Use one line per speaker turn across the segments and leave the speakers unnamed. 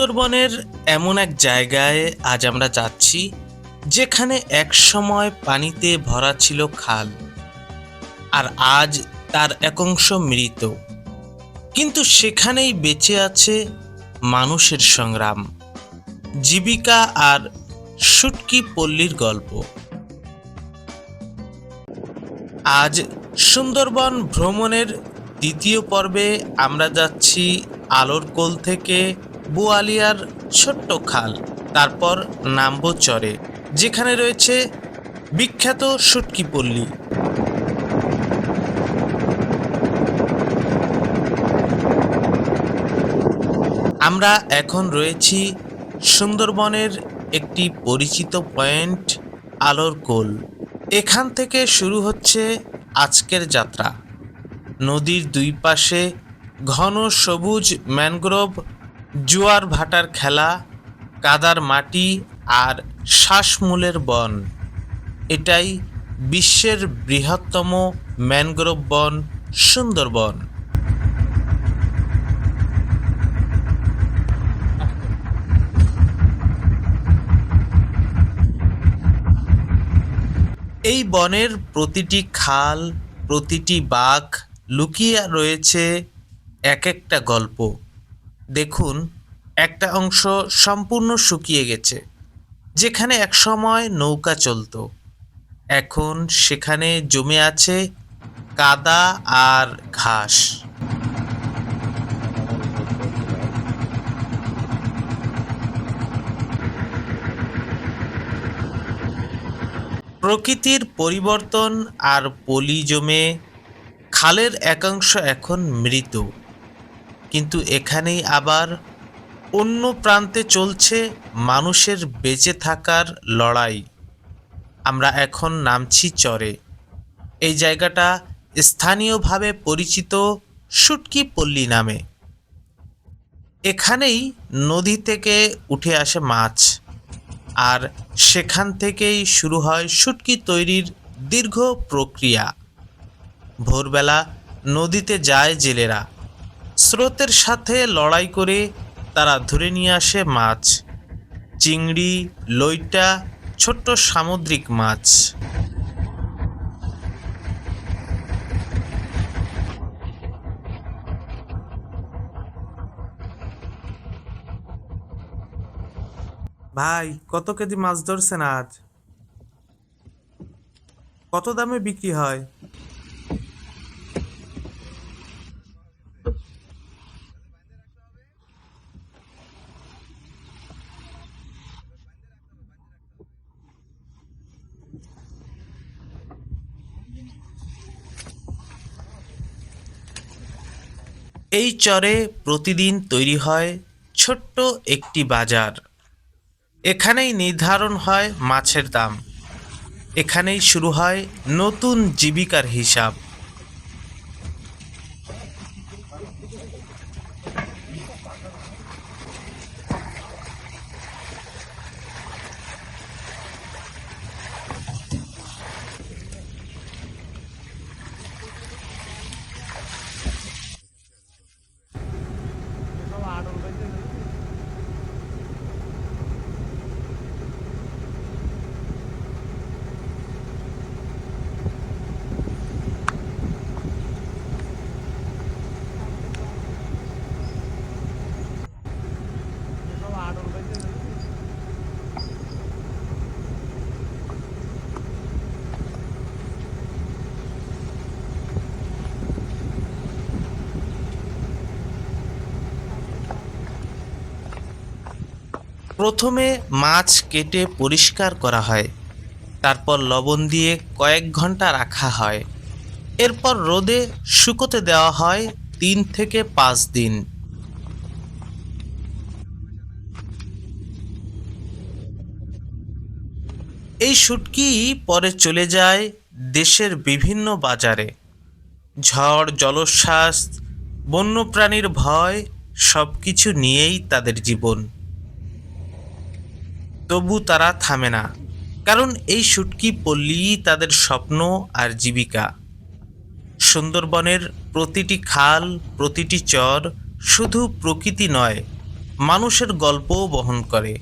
সুন্দরবনের এমন এক জায়গায় আজ আমরা যাচ্ছি যেখানে একসময় পানিতে ভরা ছিল খাল, আর আজ তার এক অংশ মৃত। কিন্তু সেখানেই বেঁচে আছে মানুষের সংগ্রাম, জীবিকা আর শুটকি পল্লীর গল্প। আজ সুন্দরবন ভ্রমণের দ্বিতীয় পর্বে আমরা যাচ্ছি আলোর কোল থেকে বোয়ালিয়ার ছোট্ট খাল, তারপর নামবো চরে যেখানে রয়েছে বিখ্যাত শুটকি পল্লী। আমরা এখন রয়েছি সুন্দরবনের একটি পরিচিত পয়েন্ট, আলোর কোল। এখান থেকে শুরু হচ্ছে আজকের যাত্রা। নদীর দুই পাশে ঘন সবুজ ম্যানগ্রোভ, জোয়ার ভাটার খেলা, কাদার মাটি আর শ্বাসমূলের বন। এটাই বিশ্বের বৃহত্তম ম্যানগ্রোভ বন, সুন্দরবন। এই বনের প্রতিটি খাল, প্রতিটি বাঁক লুকিয়ে রয়েছে এক একটা গল্প। দেখুন, একটা অংশ সম্পূর্ণ শুকিয়ে গেছে। যেখানে একসময় নৌকা চলতো, এখন সেখানে জমে আছে কাদা আর ঘাস। প্রকৃতির পরিবর্তন আর পলি জমে খালের একাংশ এখন মৃত, কিন্তু এখানেই আবার অন্য প্রান্তে চলছে মানুষের বেঁচে থাকার লড়াই। আমরা এখন নামছি চরে। এই জায়গাটা স্থানীয়ভাবে পরিচিত শুটকি পল্লী নামে। এখানেই নদী থেকে উঠে আসে মাছ, আর সেখান থেকেই শুরু হয় শুটকি তৈরির দীর্ঘ প্রক্রিয়া। ভোরবেলা নদীতে যায় জেলেরা, স্রোতের সাথে লড়াই করে তারা ধরে নিয়ে আসে মাছ, চিংড়ি, লইটা, ছোট্ট সামুদ্রিক মাছ। ভাই, কত কেজি মাছ ধরছেন আজ? কত দামে বিক্রি হয়? এই চরে প্রতিদিন তৈরি হয় ছোট্ট একটি বাজার। এখানেই নির্ধারণ হয় মাছের দাম, এখানেই শুরু হয় নতুন জীবিকার হিসাব। প্রথমে মাছ কেটে পরিষ্কার করা হয়, তারপর লবণ দিয়ে কয়েক ঘন্টা রাখা হয়। এরপর রোদে শুকোতে দেওয়া হয় 3 থেকে 5 দিন। এই শুটকি পরে চলে যায় দেশের বিভিন্ন বাজারে। ঝড়, জলোচ্ছ্বাস, বন্যপ্রাণীর ভয়, সব কিছু নিয়েই তাদের জীবন। তবু তারা থামে না, কারণ এই শুটকি পল্লীই তাদের স্বপ্ন আর জীবিকা। সুন্দরবনের প্রতিটি খাল, প্রতিটি চর শুধু প্রকৃতি নয়, মানুষের গল্পও বহন করে।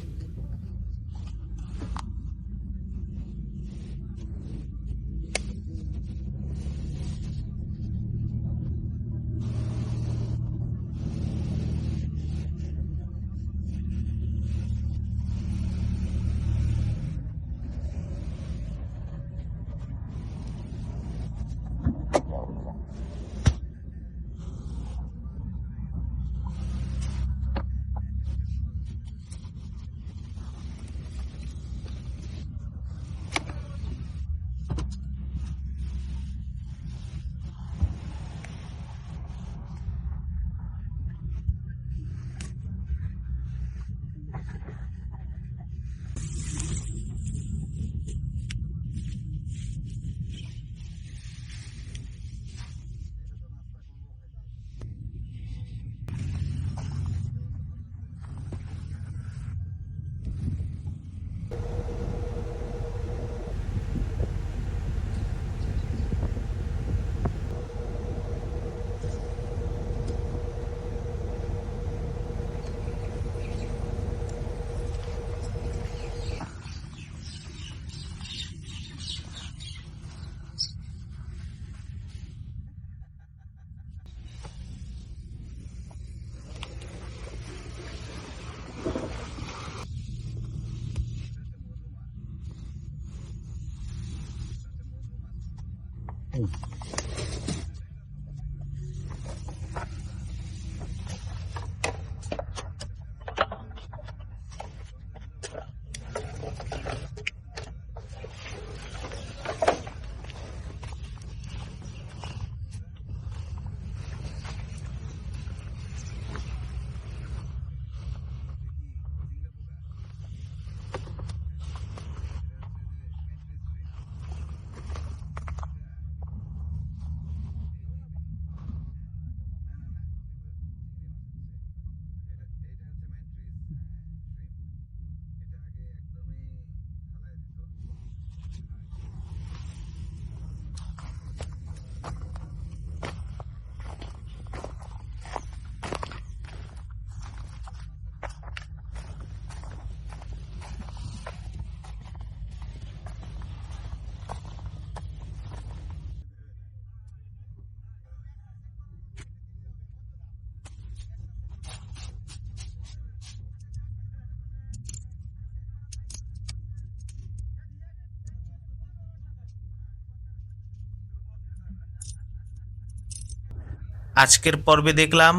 আজকের পর্বে দেখলাম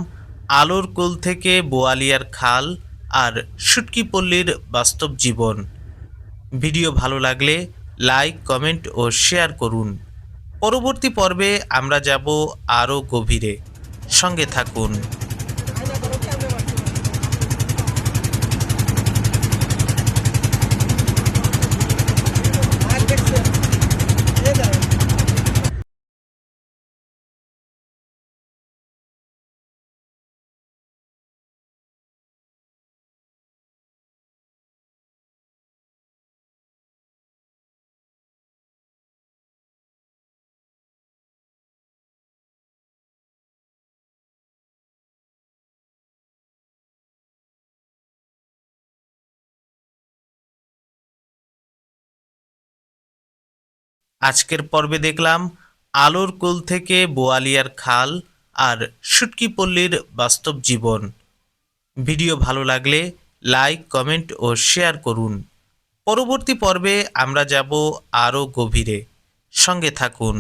আলোর কোল থেকে বোয়ালিয়ার খাল আর শুটকিপল্লীর বাস্তব জীবন। ভিডিও ভালো লাগলে লাইক, কমেন্ট ও শেয়ার করুন। পরবর্তী পর্বে আমরা যাব আরও গভীরে। সঙ্গে থাকুন। আজকের পর্বে দেখলাম আলোর কোল থেকে বোয়ালিয়ার খাল আর শুটকিপল্লীর বাস্তব জীবন। ভিডিও ভালো লাগলে লাইক, কমেন্ট ও শেয়ার করুন। পরবর্তী পর্বে আমরা যাব আরও গভীরে। সঙ্গে থাকুন।